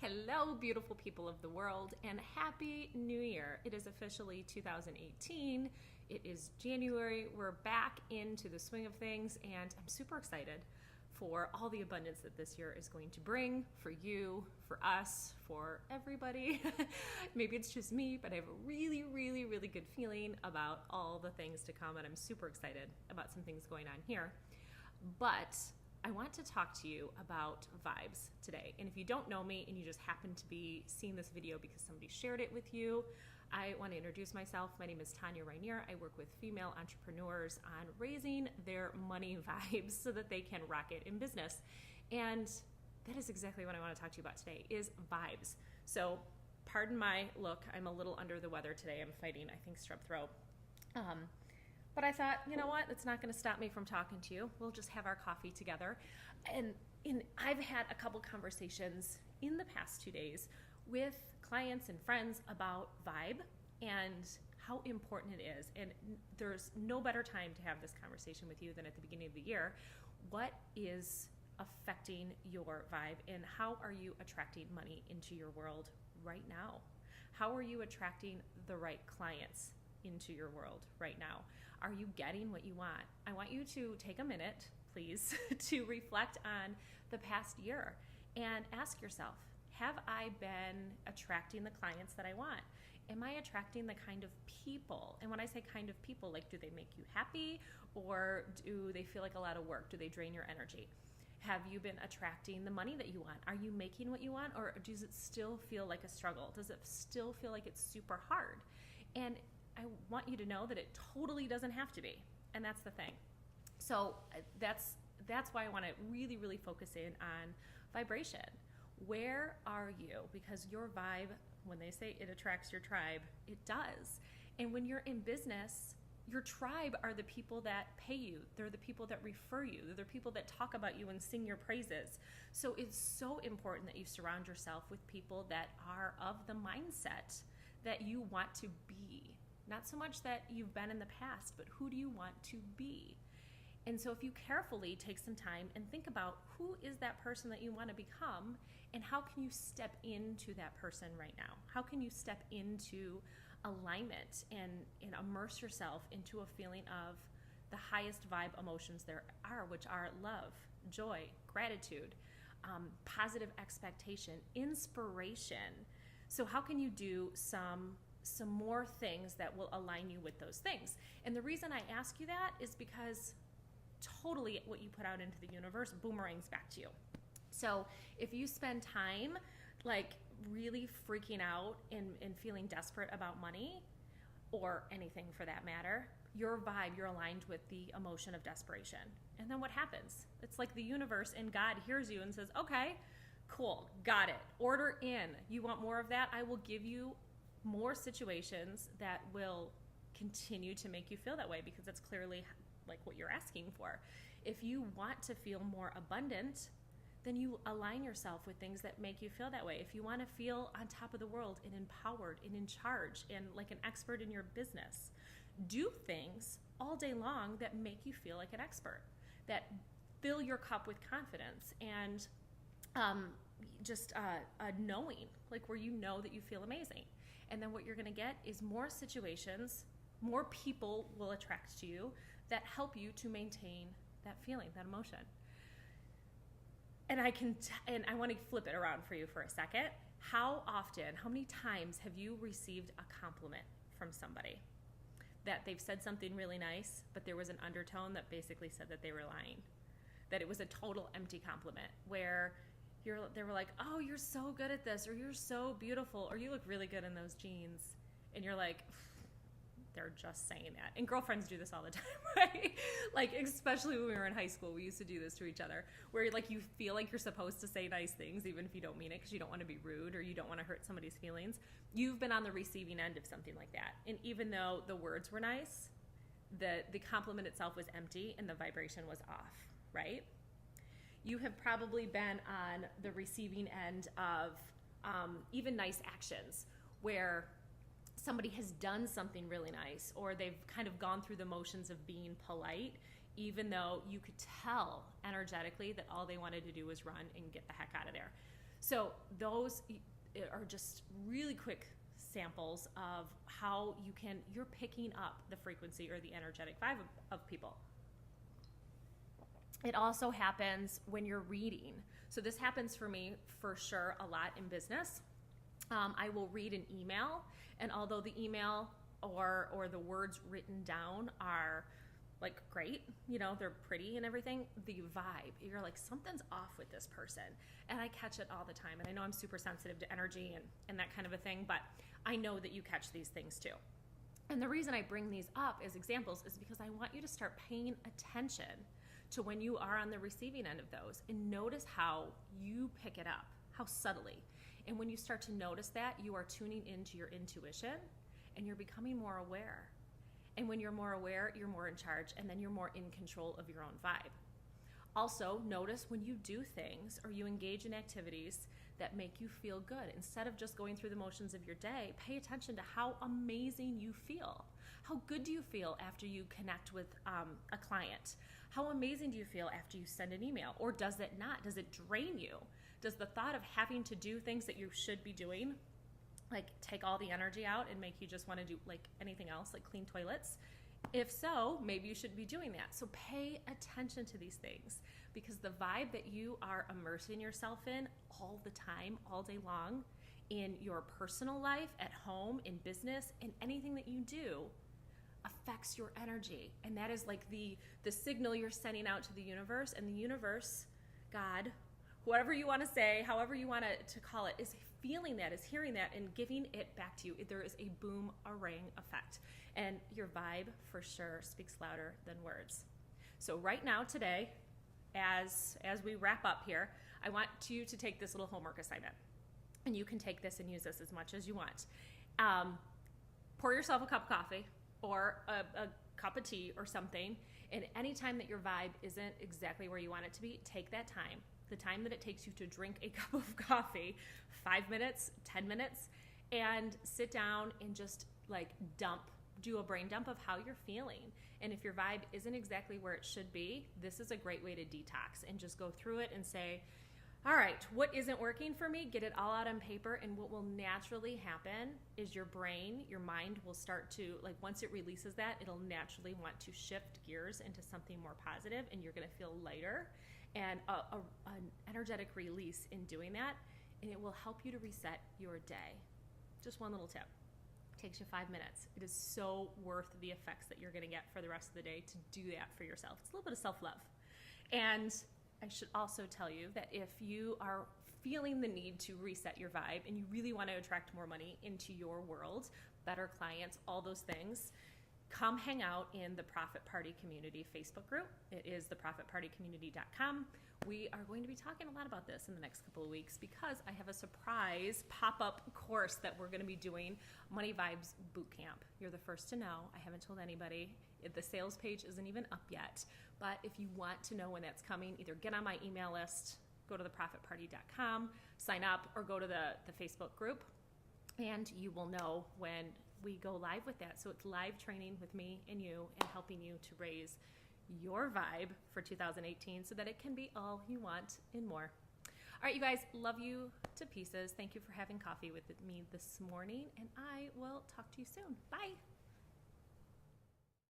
Hello, beautiful people of the world, and Happy New Year. It is officially 2018. It is January. We're back into the swing of things, and I'm super excited for all the abundance that this year is going to bring for you, for us, for everybody. Maybe it's just me, but I have a really, really, really good feeling about all the things to come, and I'm super excited about some things going on here. But I want to talk to you about vibes today. And if you don't know me and you just happen to be seeing this video because somebody shared it with you, I want to introduce myself. My name is Tanya Rainier. I work with female entrepreneurs on raising their money vibes so that they can rock it in business. And that is exactly what I want to talk to you about today is vibes. So pardon my look. I'm a little under the weather today. I'm fighting, I think, strep throat. But I thought, you know what? It's not going to stop me from talking to you. We'll just have our coffee together. And I've had a couple conversations in the past 2 days with clients and friends about vibe and how important it is. And there's no better time to have this conversation with you than at the beginning of the year. What is affecting your vibe, and how are you attracting money into your world right now? How are you attracting the right clients into your world right now? Are you getting what you want? I want you to take a minute, please, to reflect on the past year and ask yourself, have I been attracting the clients that I want? Am I attracting the kind of people? And when I say kind of people, like, do they make you happy, or do they feel like a lot of work? Do they drain your energy? Have you been attracting the money that you want? Are you making what you want, or does it still feel like a struggle? Does it still feel like it's super hard? And I want you to know that it totally doesn't have to be. And that's the thing. So that's why I want to really, really focus in on vibration. Where are you? Because your vibe, when they say it attracts your tribe, it does. And when you're in business, your tribe are the people that pay you. They're the people that refer you. They're the people that talk about you and sing your praises. So it's so important that you surround yourself with people that are of the mindset that you want to be. Not so much that you've been in the past, but who do you want to be? And so if you carefully take some time and think about who is that person that you want to become, and how can you step into that person right now? How can you step into alignment and immerse yourself into a feeling of the highest vibe emotions there are, which are love, joy, gratitude, positive expectation, inspiration. So how can you do some more things that will align you with those things? And the reason I ask you that is because totally what you put out into the universe boomerangs back to you. So if you spend time like really freaking out and feeling desperate about money, or anything for that matter, your vibe, you're aligned with the emotion of desperation. And then what happens? It's like the universe and God hears you and says, okay, cool, got it. Order in. You want more of that? I will give you more situations that will continue to make you feel that way, because it's clearly like what you're asking for. If you want to feel more abundant, then you align yourself with things that make you feel that way. If you want to feel on top of the world and empowered and in charge and like an expert in your business, do things all day long that make you feel like an expert, that fill your cup with confidence and just a knowing, like where you know that you feel amazing. And then what you're going to get is more situations, more people will attract to you that help you to maintain that feeling, that emotion. And I want to flip it around for you for a second. How many times have you received a compliment from somebody that they've said something really nice, but there was an undertone that basically said that they were lying, that it was a total empty compliment, where they were like, oh, you're so good at this, or you're so beautiful, or you look really good in those jeans. And you're like, they're just saying that. And girlfriends do this all the time, right? Like, especially when we were in high school, we used to do this to each other, where like you feel like you're supposed to say nice things, even if you don't mean it, because you don't want to be rude or you don't want to hurt somebody's feelings. You've been on the receiving end of something like that. And even though the words were nice, the compliment itself was empty and the vibration was off, right? You have probably been on the receiving end of even nice actions, where somebody has done something really nice, or they've kind of gone through the motions of being polite, even though you could tell energetically that all they wanted to do was run and get the heck out of there. So those are just really quick samples of how you're picking up the frequency or the energetic vibe of people. It also happens when you're reading. So this happens for me for sure a lot in business. I will read an email, and although the email or the words written down are like great, they're pretty and everything, the vibe, you're like, something's off with this person. And I catch it all the time. And I know I'm super sensitive to energy and that kind of a thing, but I know that you catch these things too. And the reason I bring these up as examples is because I want you to start paying attention to when you are on the receiving end of those, and notice how you pick it up, how subtly. And when you start to notice that, you are tuning into your intuition and you're becoming more aware. And when you're more aware, you're more in charge, and then you're more in control of your own vibe. Also, notice when you do things or you engage in activities that make you feel good. Instead of just going through the motions of your day, pay attention to how amazing you feel. How good do you feel after you connect with a client? How amazing do you feel after you send an email? Or does it not? Does it drain you? Does the thought of having to do things that you should be doing like take all the energy out and make you just want to do like anything else, like clean toilets? If so, maybe you should be doing that. So pay attention to these things, because the vibe that you are immersing yourself in all the time, all day long, in your personal life, at home, in business, in anything that you do, affects your energy. And that is like the signal you're sending out to the universe, and the universe, God, whatever you want to say, however you want to call it, is feeling that, is hearing that, and giving it back to you. There is a boomerang effect. And your vibe for sure speaks louder than words. So right now, today, as we wrap up here, I want you to take this little homework assignment. And you can take this and use this as much as you want. Pour yourself a cup of coffee or a cup of tea or something. And anytime that your vibe isn't exactly where you want it to be, take that time. The time that it takes you to drink a cup of coffee, 5 minutes, 10 minutes, and sit down and just like do a brain dump of how you're feeling. And if your vibe isn't exactly where it should be, this is a great way to detox and just go through it and say, all right, what isn't working for me? Get it all out on paper. And what will naturally happen is your brain, your mind will start to, like, once it releases that, it'll naturally want to shift gears into something more positive, and you're going to feel lighter and an energetic release in doing that. And it will help you to reset your day. Just one little tip. Takes you 5 minutes. It is so worth the effects that you're going to get for the rest of the day to do that for yourself. It's a little bit of self-love. And I should also tell you that if you are feeling the need to reset your vibe and you really want to attract more money into your world, better clients, all those things, come hang out in the Profit Party Community Facebook group. It is theprofitpartycommunity.com. We are going to be talking a lot about this in the next couple of weeks because I have a surprise pop-up course that we're going to be doing, Money Vibes Bootcamp. You're the first to know. I haven't told anybody. The sales page isn't even up yet. But if you want to know when that's coming, either get on my email list, go to theprofitparty.com, sign up, or go to the Facebook group, and you will know when we go live with that. So it's live training with me and you and helping you to raise your vibe for 2018 so that it can be all you want and more. All right, you guys, love you to pieces. Thank you for having coffee with me this morning, and I will talk to you soon. Bye.